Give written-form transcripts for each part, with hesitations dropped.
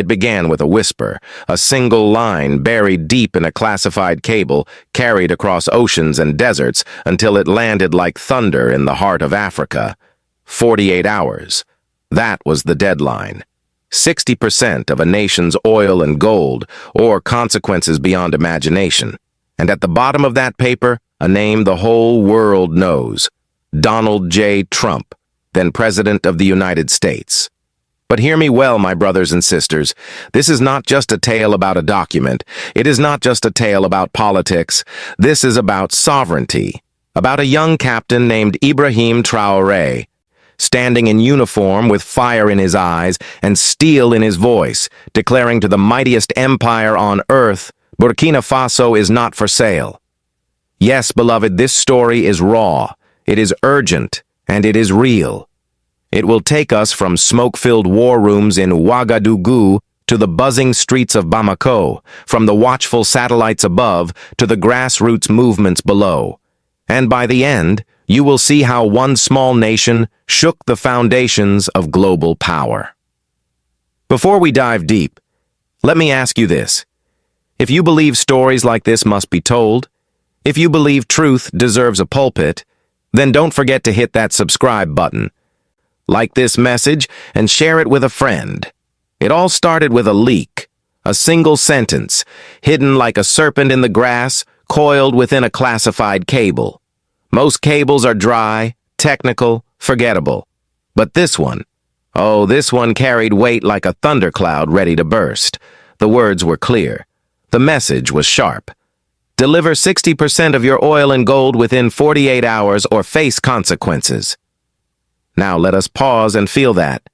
It began with a whisper, a single line buried deep in a classified cable, carried across oceans and deserts until it landed like thunder in the heart of Africa. 48 hours. That was the deadline. 60% of a nation's oil and gold, or consequences beyond imagination. And at the bottom of that paper, a name the whole world knows. Donald J. Trump, then President of the United States. But hear me well, my brothers and sisters. This is not just a tale about a document. It is not just a tale about politics. This is about sovereignty. About a young captain named Ibrahim Traoré, standing in uniform with fire in his eyes and steel in his voice, declaring to the mightiest empire on earth, Burkina Faso is not for sale. Yes, beloved, this story is raw. It is urgent, and it is real. It will take us from smoke-filled war rooms in Ouagadougou to the buzzing streets of Bamako, from the watchful satellites above to the grassroots movements below. And by the end, you will see how one small nation shook the foundations of global power. Before we dive deep, let me ask you this. If you believe stories like this must be told, if you believe truth deserves a pulpit, then don't forget to hit that subscribe button. Like this message and share it with a friend. It all started with a leak, a single sentence, hidden like a serpent in the grass, coiled within a classified cable. Most cables are dry, technical, forgettable. But this one, oh, this one carried weight like a thundercloud ready to burst. The words were clear. The message was sharp. Deliver 60% of your oil and gold within 48 hours or face consequences. Now let us pause and feel that.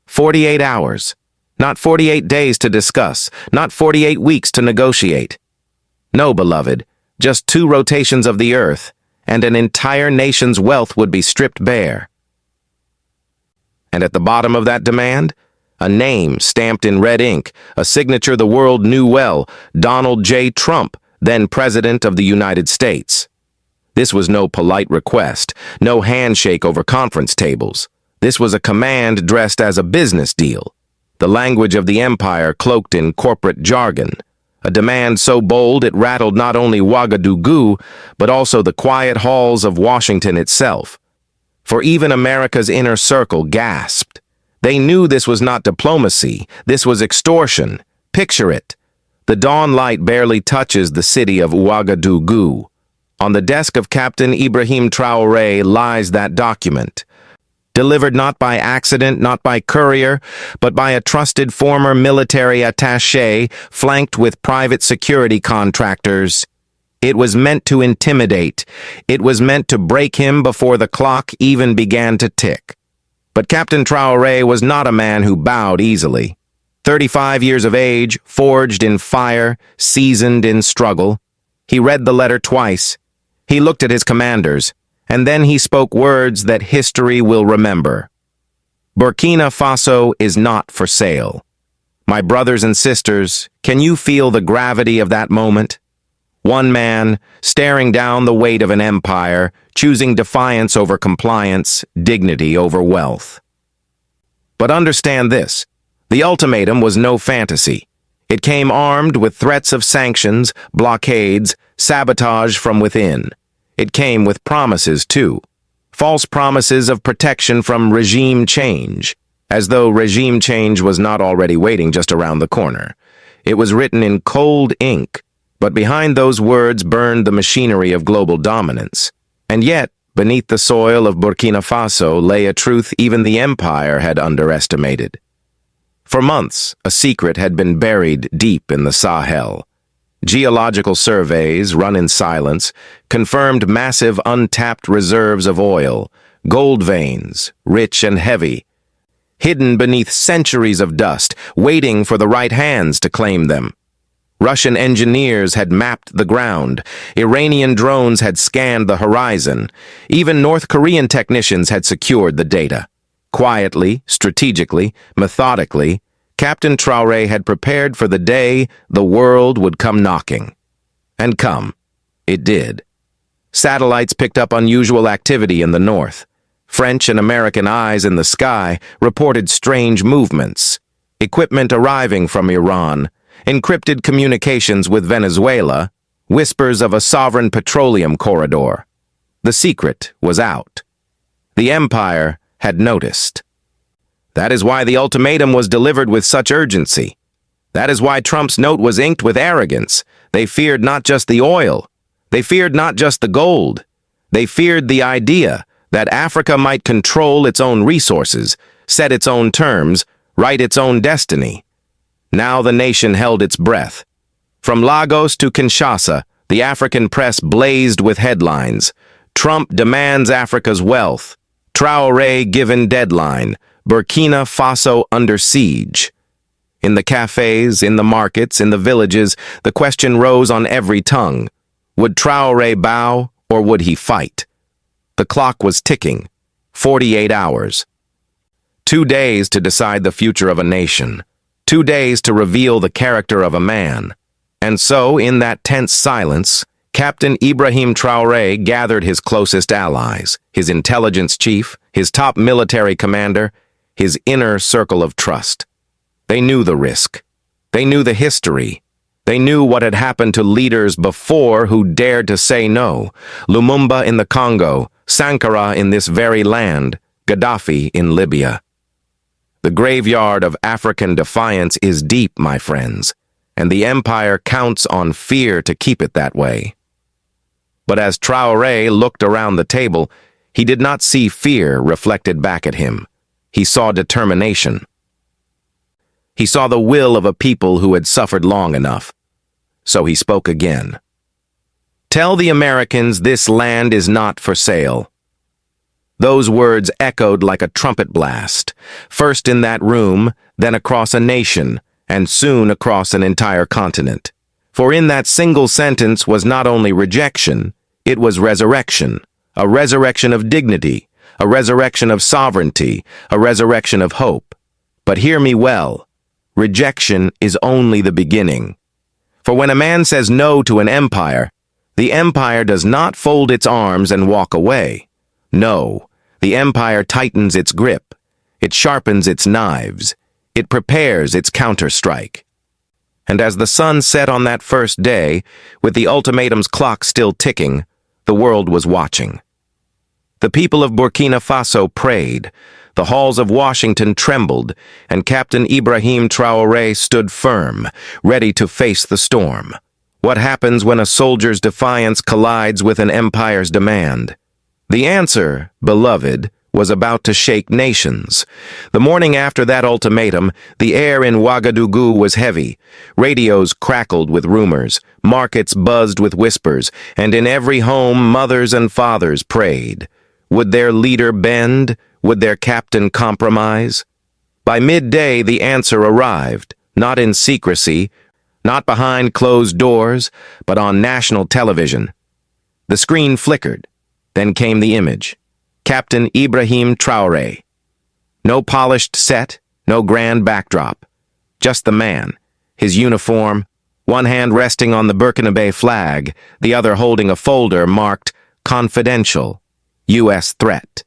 48 hours. Not 48 days to discuss, not 48 weeks to negotiate. No, beloved, just 2 rotations of the earth, and an entire nation's wealth would be stripped bare. And at the bottom of that demand, a name stamped in red ink, a signature the world knew well, Donald J. Trump, then President of the United States. This was no polite request, no handshake over conference tables. This was a command dressed as a business deal, the language of the empire cloaked in corporate jargon. A demand so bold it rattled not only Ouagadougou, but also the quiet halls of Washington itself. For even America's inner circle gasped. They knew this was not diplomacy, this was extortion. Picture it. The dawn light barely touches the city of Ouagadougou. On the desk of Captain Ibrahim Traoré lies that document. Delivered not by accident, not by courier, but by a trusted former military attaché flanked with private security contractors. It was meant to intimidate. It was meant to break him before the clock even began to tick. But Captain Traoré was not a man who bowed easily. 35 years of age, forged in fire, seasoned in struggle. He read the letter twice. He looked at his commanders, and then he spoke words that history will remember. Burkina Faso is not for sale. My brothers and sisters, can you feel the gravity of that moment? One man, staring down the weight of an empire, choosing defiance over compliance, dignity over wealth. But understand this, the ultimatum was no fantasy. It came armed with threats of sanctions, blockades, sabotage from within. It came with promises, too. False promises of protection from regime change, as though regime change was not already waiting just around the corner. It was written in cold ink, but behind those words burned the machinery of global dominance. And yet, beneath the soil of Burkina Faso lay a truth even the empire had underestimated. For months, a secret had been buried deep in the Sahel. Geological surveys, run in silence, confirmed massive untapped reserves of oil, gold veins, rich and heavy, hidden beneath centuries of dust, waiting for the right hands to claim them. Russian engineers had mapped the ground, Iranian drones had scanned the horizon, even North Korean technicians had secured the data. Quietly, strategically, methodically, Captain Traoré had prepared for the day the world would come knocking. And come. It did. Satellites picked up unusual activity in the north. French and American eyes in the sky reported strange movements. equipment arriving from Iran, encrypted communications with Venezuela, whispers of a sovereign petroleum corridor. The secret was out. The empire had noticed. That is why the ultimatum was delivered with such urgency. That is why Trump's note was inked with arrogance. They feared not just the oil. They feared not just the gold. They feared the idea that Africa might control its own resources, set its own terms, write its own destiny. Now the nation held its breath. From Lagos to Kinshasa, the African press blazed with headlines. Trump demands Africa's wealth. Traoré given deadline. Burkina Faso under siege. In the cafes, in the markets, in the villages, the question rose on every tongue. Would Traoré bow or would he fight? The clock was ticking. 48 hours. 2 days to decide the future of a nation. 2 days to reveal the character of a man. And so, in that tense silence, Captain Ibrahim Traoré gathered his closest allies, his intelligence chief, his top military commander, his inner circle of trust. They knew the risk. They knew the history. They knew what had happened to leaders before who dared to say no. Lumumba in the Congo, Sankara in this very land, Gaddafi in Libya. The graveyard of African defiance is deep, my friends, and the empire counts on fear to keep it that way. But as Traoré looked around the table, he did not see fear reflected back at him. He saw determination. He saw the will of a people who had suffered long enough. So he spoke again. Tell the Americans this land is not for sale. Those words echoed like a trumpet blast, first in that room, then across a nation, and soon across an entire continent. For in that single sentence was not only rejection, it was resurrection, a resurrection of dignity, a resurrection of sovereignty, a resurrection of hope. But hear me well, rejection is only the beginning. For when a man says no to an empire, the empire does not fold its arms and walk away. No, the empire tightens its grip. It sharpens its knives. It prepares its counter-strike. And as the sun set on that first day, with the ultimatum's clock still ticking, the world was watching. The people of Burkina Faso prayed, the halls of Washington trembled, and Captain Ibrahim Traoré stood firm, ready to face the storm. What happens when a soldier's defiance collides with an empire's demand? The answer, beloved, was about to shake nations. The morning after that ultimatum, the air in Ouagadougou was heavy. Radios crackled with rumors, markets buzzed with whispers, and in every home mothers and fathers prayed. Would their leader bend? Would their captain compromise? By midday, the answer arrived, not in secrecy, not behind closed doors, but on national television. The screen flickered. Then came the image. Captain Ibrahim Traoré. No polished set, no grand backdrop. Just the man, his uniform, one hand resting on the Burkina Faso flag, the other holding a folder marked Confidential, U.S. Threat.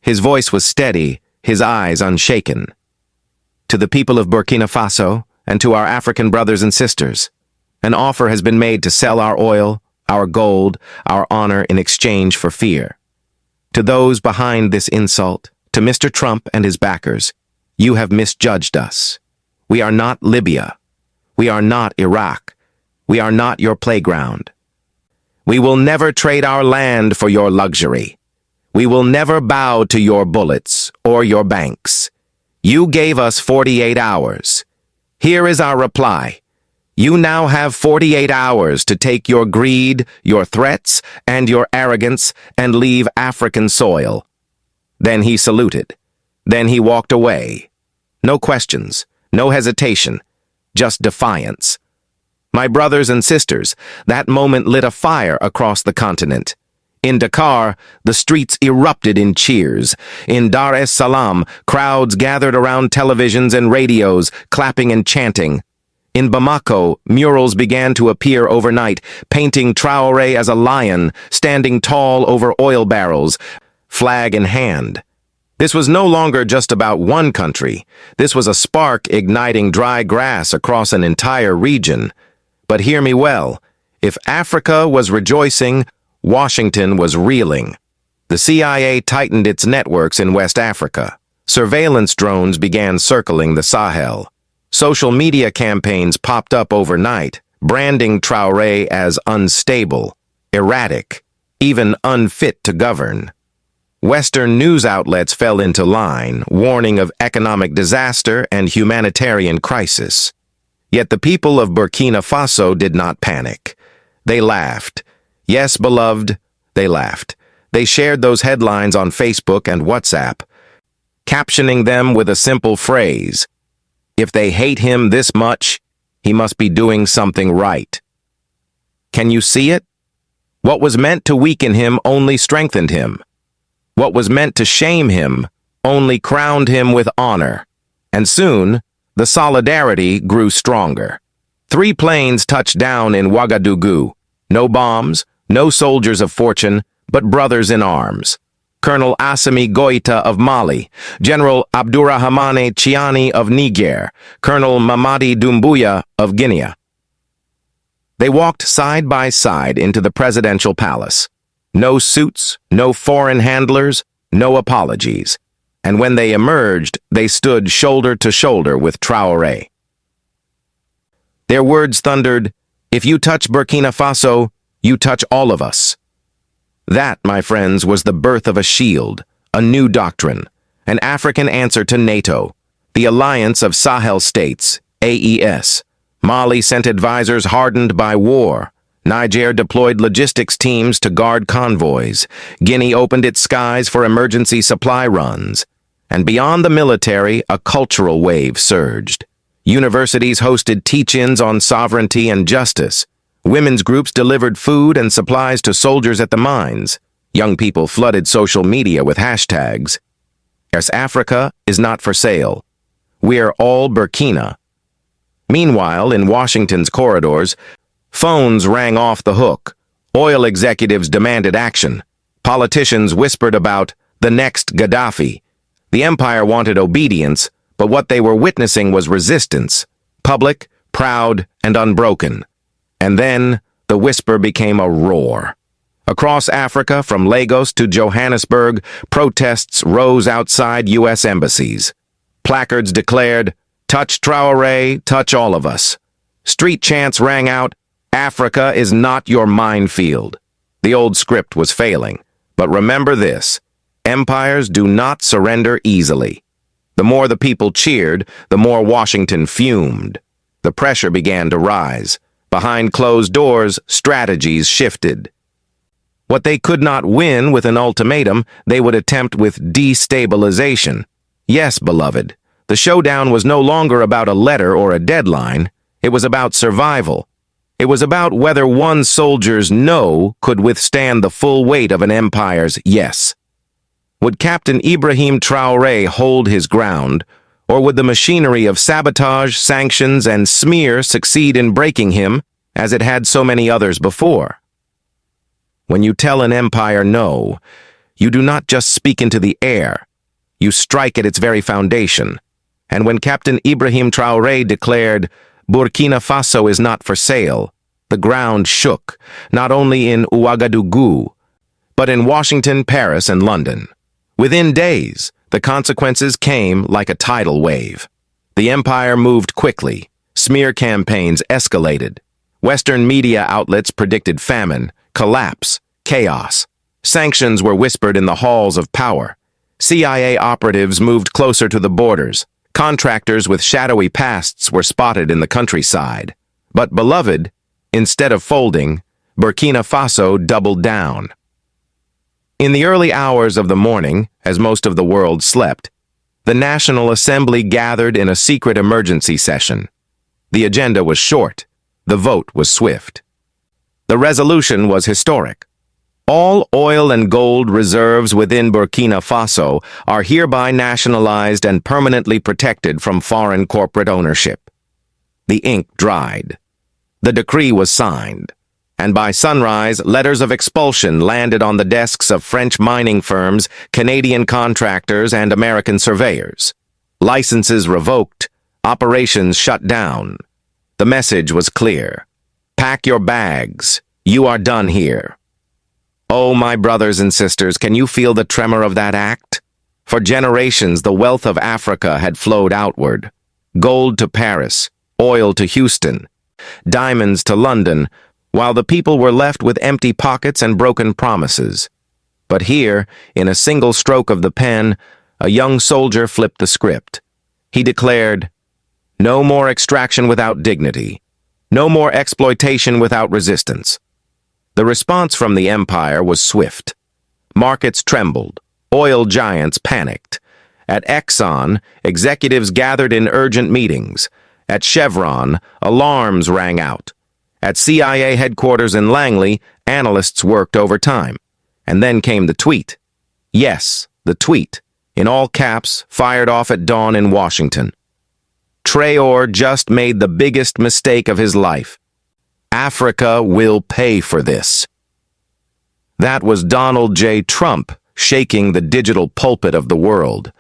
His voice was steady, his eyes unshaken. To the people of Burkina Faso, and to our African brothers and sisters, an offer has been made to sell our oil, our gold, our honor in exchange for fear. To those behind this insult, to Mr. Trump and his backers, you have misjudged us. We are not Libya. We are not Iraq. We are not your playground. We will never trade our land for your luxury. We will never bow to your bullets or your banks. You gave us 48 hours. Here is our reply. You now have 48 hours to take your greed, your threats, and your arrogance and leave African soil. Then he saluted. Then he walked away. No questions, no hesitation, just defiance. My brothers and sisters, that moment lit a fire across the continent. In Dakar, the streets erupted in cheers. In Dar es Salaam, crowds gathered around televisions and radios, clapping and chanting. In Bamako, murals began to appear overnight, painting Traoré as a lion, standing tall over oil barrels, flag in hand. This was no longer just about one country. This was a spark igniting dry grass across an entire region. But hear me well, if Africa was rejoicing, Washington was reeling. The CIA tightened its networks in West Africa. Surveillance drones began circling the Sahel. Social media campaigns popped up overnight, branding Traoré as unstable, erratic, even unfit to govern. Western news outlets fell into line, warning of economic disaster and humanitarian crisis. Yet the people of Burkina Faso did not panic. They laughed. Yes, beloved, they laughed. They shared those headlines on Facebook and WhatsApp, captioning them with a simple phrase: "If they hate him this much, he must be doing something right." Can you see it? What was meant to weaken him only strengthened him. What was meant to shame him only crowned him with honor. And soon, the solidarity grew stronger. 3 planes touched down in Ouagadougou. No bombs, no soldiers of fortune, but brothers in arms. Colonel Assimi Goïta of Mali, General Abdourahmane Chiani of Niger, Colonel Mamadi Doumbouya of Guinea. They walked side by side into the presidential palace. No suits, no foreign handlers, no apologies. And when they emerged, they stood shoulder to shoulder with Traoré. Their words thundered, "If you touch Burkina Faso, you touch all of us." That, my friends, was the birth of a shield, a new doctrine, an African answer to NATO, the Alliance of Sahel States, AES. Mali sent advisors hardened by war. Niger deployed logistics teams to guard convoys. Guinea opened its skies for emergency supply runs. And beyond the military, a cultural wave surged. Universities hosted teach-ins on sovereignty and justice. Women's groups delivered food and supplies to soldiers at the mines. Young people flooded social media with hashtags. Yes, Africa is not for sale. We are all Burkina. Meanwhile, in Washington's corridors, phones rang off the hook. Oil executives demanded action. Politicians whispered about the next Gaddafi. The empire wanted obedience, but what they were witnessing was resistance, public, proud, and unbroken. And then the whisper became a roar. Across Africa, from Lagos to Johannesburg, protests rose outside U.S. embassies. Placards declared, "Touch Traoré, touch all of us." Street chants rang out, "Africa is not your minefield." The old script was failing, but remember this: empires do not surrender easily. The more the people cheered, the more Washington fumed. The pressure began to rise. Behind closed doors, strategies shifted. What they could not win with an ultimatum, they would attempt with destabilization. Yes, beloved, the showdown was no longer about a letter or a deadline. It was about survival. It was about whether one soldier's no could withstand the full weight of an empire's yes. Would Captain Ibrahim Traoré hold his ground, or would the machinery of sabotage, sanctions, and smear succeed in breaking him, as it had so many others before? When you tell an empire no, you do not just speak into the air. You strike at its very foundation. And when Captain Ibrahim Traoré declared, "Burkina Faso is not for sale," the ground shook, not only in Ouagadougou, but in Washington, Paris, and London. Within days, the consequences came like a tidal wave. The empire moved quickly. Smear campaigns escalated. Western media outlets predicted famine, collapse, chaos. Sanctions were whispered in the halls of power. CIA operatives moved closer to the borders. Contractors with shadowy pasts were spotted in the countryside. But, beloved, instead of folding, Burkina Faso doubled down. In the early hours of the morning, as most of the world slept, the National Assembly gathered in a secret emergency session. The agenda was short. The vote was swift. The resolution was historic. All oil and gold reserves within Burkina Faso are hereby nationalized and permanently protected from foreign corporate ownership. The ink dried. The decree was signed. and by sunrise, letters of expulsion landed on the desks of French mining firms, Canadian contractors, and American surveyors. Licenses revoked, operations shut down. The message was clear. Pack your bags. You are done here. Oh, my brothers and sisters, can you feel the tremor of that act? For generations, the wealth of Africa had flowed outward. Gold to Paris, oil to Houston, diamonds to London, while the people were left with empty pockets and broken promises. But here, in a single stroke of the pen, a young soldier flipped the script. He declared, "No more extraction without dignity. No more exploitation without resistance." The response from the empire was swift. Markets trembled. Oil giants panicked. At Exxon, executives gathered in urgent meetings. At Chevron, alarms rang out. At CIA headquarters in Langley, analysts worked overtime. And then came the tweet. Yes, the tweet, in all caps, fired off at dawn in Washington. Traoré just made the biggest mistake of his life. Africa will pay for this. That was Donald J. Trump shaking the digital pulpit of the world.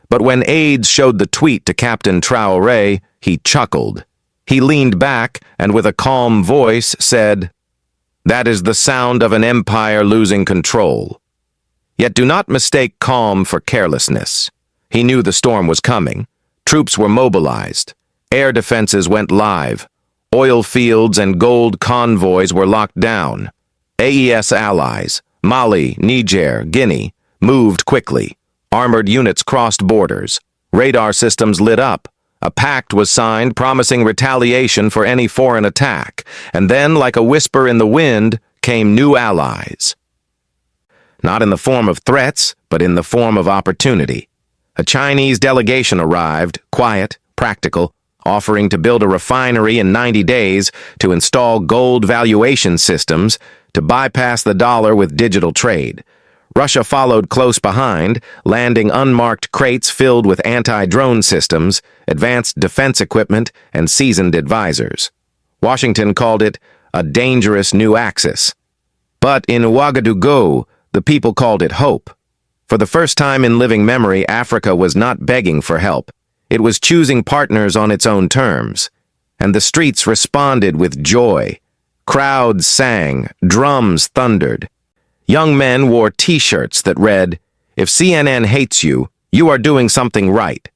But when aides showed the tweet to Captain Traoré, he chuckled. He leaned back and with a calm voice said, "That is the sound of an empire losing control." Yet do not mistake calm for carelessness. He knew the storm was coming. Troops were mobilized. Air defenses went live. Oil fields and gold convoys were locked down. AES allies, Mali, Niger, Guinea, moved quickly. Armored units crossed borders. Radar systems lit up. A pact was signed promising retaliation for any foreign attack. And then, like a whisper in the wind, came new allies. Not in the form of threats, but in the form of opportunity. A Chinese delegation arrived, quiet, practical, offering to build a refinery in 90 days, to install gold valuation systems, to bypass the dollar with digital trade. Russia followed close behind, landing unmarked crates filled with anti-drone systems, advanced defense equipment, and seasoned advisors. Washington called it a dangerous new axis. But in Ouagadougou, the people called it hope. For the first time in living memory, Africa was not begging for help. It was choosing partners on its own terms. And the streets responded with joy. Crowds sang, drums thundered. Young men wore T-shirts that read, "If CNN hates you, you are doing something right."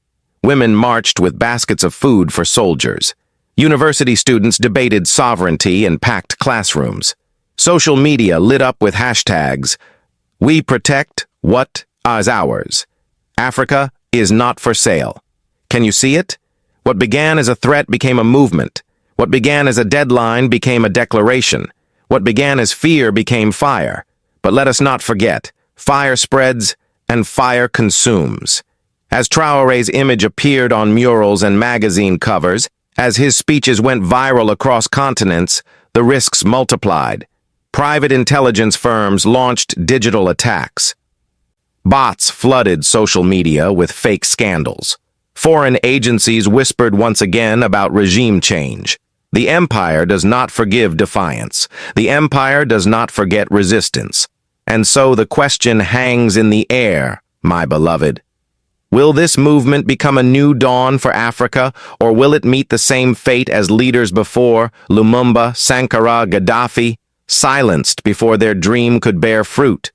Women marched with baskets of food for soldiers. University students debated sovereignty in packed classrooms. Social media lit up with hashtags, "We protect what is ours." Africa is not for sale. Can you see it? What began as a threat became a movement. What began as a deadline became a declaration. What began as fear became fire. But let us not forget, fire spreads and fire consumes. As Traoré's image appeared on murals and magazine covers, as his speeches went viral across continents, the risks multiplied. Private intelligence firms launched digital attacks. Bots flooded social media with fake scandals. Foreign agencies whispered once again about regime change. The empire does not forgive defiance. The empire does not forget resistance. And so the question hangs in the air, my beloved. Will this movement become a new dawn for Africa, or will it meet the same fate as leaders before, Lumumba, Sankara, Gaddafi, silenced before their dream could bear fruit?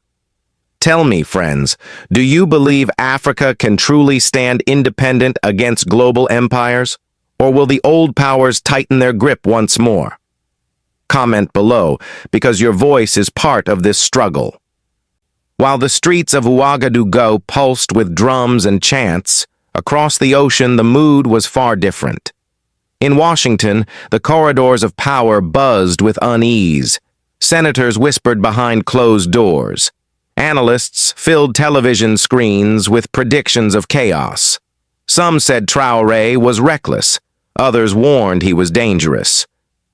Tell me, friends, do you believe Africa can truly stand independent against global empires? Or will the old powers tighten their grip once more? Comment below, because your voice is part of this struggle. While the streets of Ouagadougou pulsed with drums and chants, across the ocean the mood was far different. In Washington, the corridors of power buzzed with unease. Senators whispered behind closed doors. Analysts filled television screens with predictions of chaos. Some said Traoré was reckless. Others warned he was dangerous.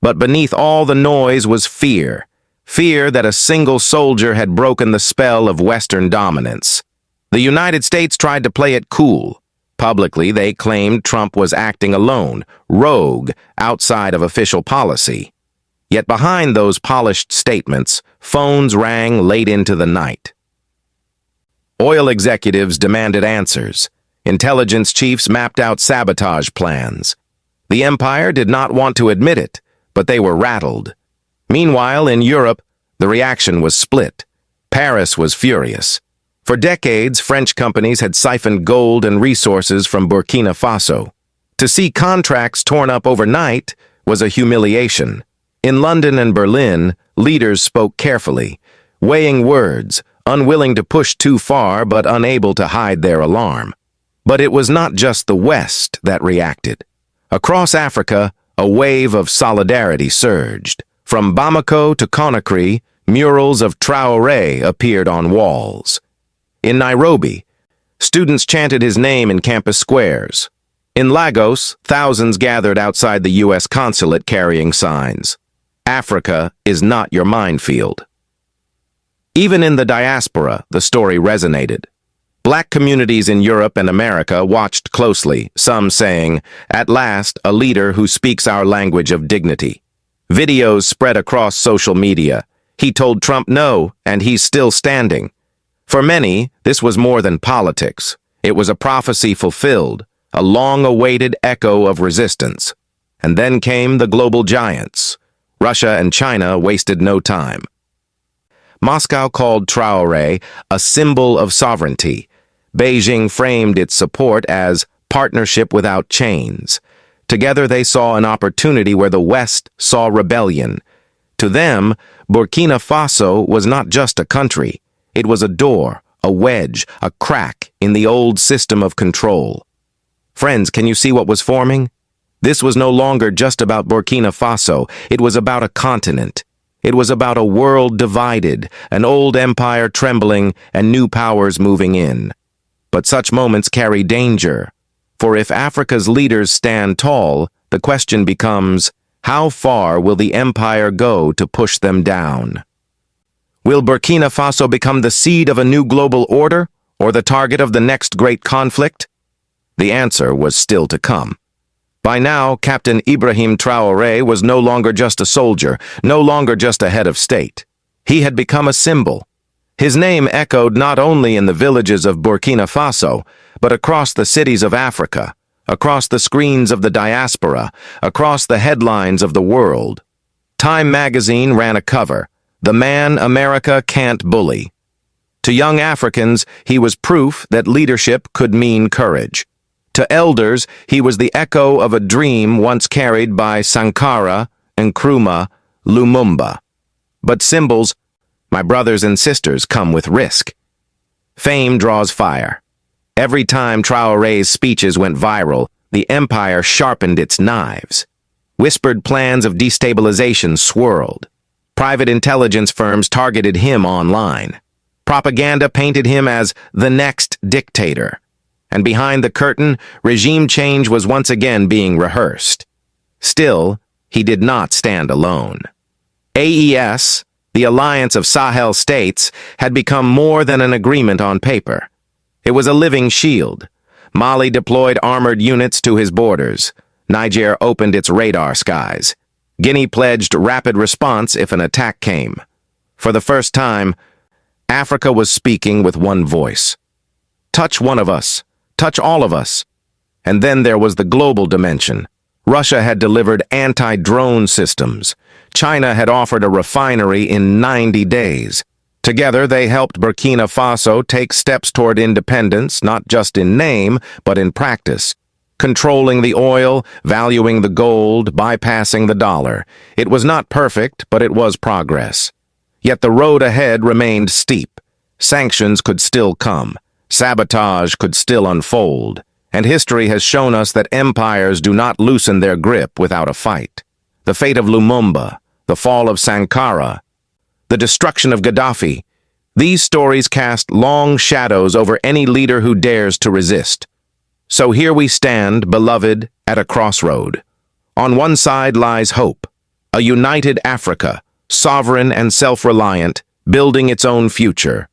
But beneath all the noise was fear. Fear that a single soldier had broken the spell of Western dominance. The United States tried to play it cool. Publicly, they claimed Trump was acting alone, rogue, outside of official policy. Yet behind those polished statements, phones rang late into the night. Oil executives demanded answers. Intelligence chiefs mapped out sabotage plans. The empire did not want to admit it, but they were rattled. Meanwhile, in Europe, the reaction was split. Paris was furious. For decades, French companies had siphoned gold and resources from Burkina Faso. To see contracts torn up overnight was a humiliation. In London and Berlin, leaders spoke carefully, weighing words, unwilling to push too far but unable to hide their alarm. But it was not just the West that reacted. Across Africa, a wave of solidarity surged. From Bamako to Conakry, murals of Traoré appeared on walls. In Nairobi, students chanted his name in campus squares. In Lagos, thousands gathered outside the U.S. consulate carrying signs. Africa is not your minefield. Even in the diaspora, the story resonated. Black communities in Europe and America watched closely, some saying, "At last, a leader who speaks our language of dignity." Videos spread across social media. He told Trump no, and he's still standing. For many, this was more than politics. It was a prophecy fulfilled, a long-awaited echo of resistance. And then came the global giants. Russia and China wasted no time. Moscow called Traoré a symbol of sovereignty. Beijing framed its support as partnership without chains. Together they saw an opportunity where the West saw rebellion. To them, Burkina Faso was not just a country. It was a door, a wedge, a crack in the old system of control. Friends, can you see what was forming? This was no longer just about Burkina Faso. It was about a continent. It was about a world divided, an old empire trembling, and new powers moving in. But such moments carry danger. For if Africa's leaders stand tall, the question becomes, how far will the empire go to push them down? Will Burkina Faso become the seed of a new global order, or the target of the next great conflict? The answer was still to come. By now, Captain Ibrahim Traoré was no longer just a soldier, no longer just a head of state. He had become a symbol. His name echoed not only in the villages of Burkina Faso, but across the cities of Africa, across the screens of the diaspora, across the headlines of the world. Time magazine ran a cover, "The Man America Can't Bully." To young Africans, he was proof that leadership could mean courage. To elders, he was the echo of a dream once carried by Sankara, Nkrumah, Lumumba. But symbols, my brothers and sisters, come with risk. Fame draws fire. Every time Traoré's speeches went viral, the empire sharpened its knives. Whispered plans of destabilization swirled. Private intelligence firms targeted him online. Propaganda painted him as the next dictator. And behind the curtain, regime change was once again being rehearsed. Still, he did not stand alone. AES, the Alliance of Sahel States, had become more than an agreement on paper. It was a living shield. Mali deployed armored units to his borders. Niger opened its radar skies. Guinea pledged rapid response if an attack came. For the first time, Africa was speaking with one voice. Touch one of us. Touch all of us. And then there was the global dimension. Russia had delivered anti-drone systems. China had offered a refinery in 90 days. Together, they helped Burkina Faso take steps toward independence, not just in name, but in practice. Controlling the oil, valuing the gold, bypassing the dollar. It was not perfect, but it was progress. Yet the road ahead remained steep. Sanctions could still come. Sabotage could still unfold, and history has shown us that empires do not loosen their grip without a fight. The fate of Lumumba, the fall of Sankara, the destruction of Gaddafi, these stories cast long shadows over any leader who dares to resist. So here we stand, beloved, at a crossroad. On one side lies hope, a united Africa, sovereign and self-reliant, building its own future.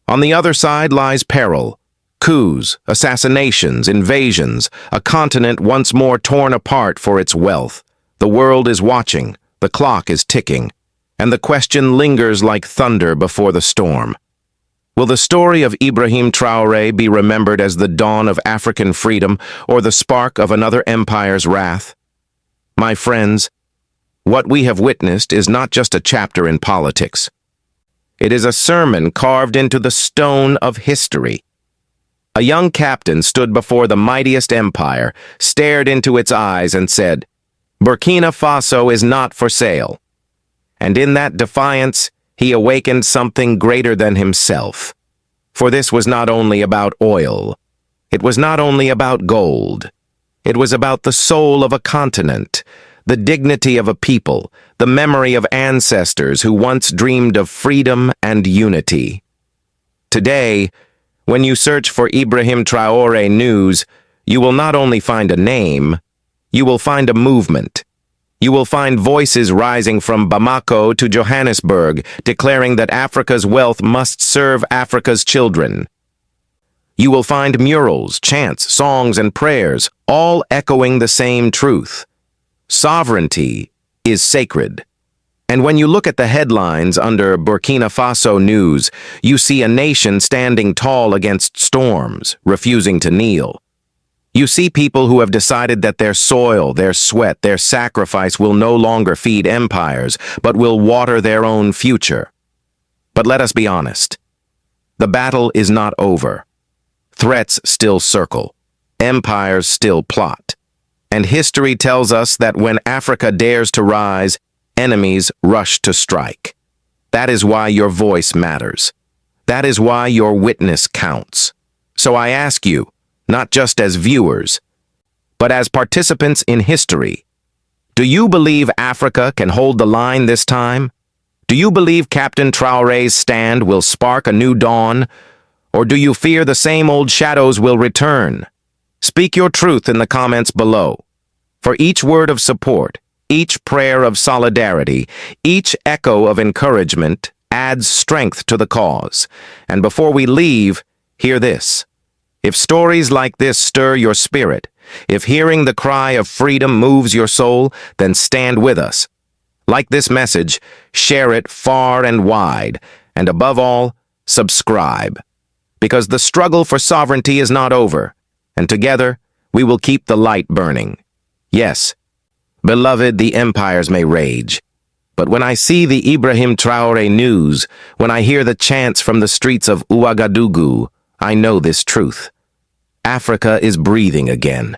On the other side lies peril, coups, assassinations, invasions, a continent once more torn apart for its wealth. The world is watching, The clock is ticking, and the question lingers like thunder before the storm. Will the story of Ibrahim Traoré be remembered as the dawn of African freedom or the spark of another empire's wrath? My friends, what we have witnessed is not just a chapter in politics. It is a sermon carved into the stone of history. A young captain stood before the mightiest empire, stared into its eyes and said, "Burkina Faso is not for sale." And in that defiance, he awakened something greater than himself. For this was not only about oil. It was not only about gold. It was about the soul of a continent, the dignity of a people, the memory of ancestors who once dreamed of freedom and unity. Today, when you search for Ibrahim Traoré news, you will not only find a name, you will find a movement. You will find voices rising from Bamako to Johannesburg, declaring that Africa's wealth must serve Africa's children. You will find murals, chants, songs, and prayers, all echoing the same truth. Sovereignty is sacred. And when you look at the headlines under Burkina Faso news, you see a nation standing tall against storms, refusing to kneel. You see people who have decided that their soil, their sweat, their sacrifice will no longer feed empires, but will water their own future. But let us be honest. The battle is not over. Threats still circle. Empires still plot. And history tells us that when Africa dares to rise, enemies rush to strike. That is why your voice matters. That is why your witness counts. So I ask you, not just as viewers, but as participants in history, do you believe Africa can hold the line this time? Do you believe Captain Traoré's stand will spark a new dawn? Or do you fear the same old shadows will return? Speak your truth in the comments below. For each word of support, each prayer of solidarity, each echo of encouragement adds strength to the cause. And before we leave, hear this. If stories like this stir your spirit, if hearing the cry of freedom moves your soul, then stand with us. Like this message, share it far and wide, and above all, subscribe. Because the struggle for sovereignty is not over, and together we will keep the light burning. Yes, beloved, the empires may rage, but when I see the Ibrahim Traoré news, when I hear the chants from the streets of Ouagadougou, I know this truth. Africa is breathing again.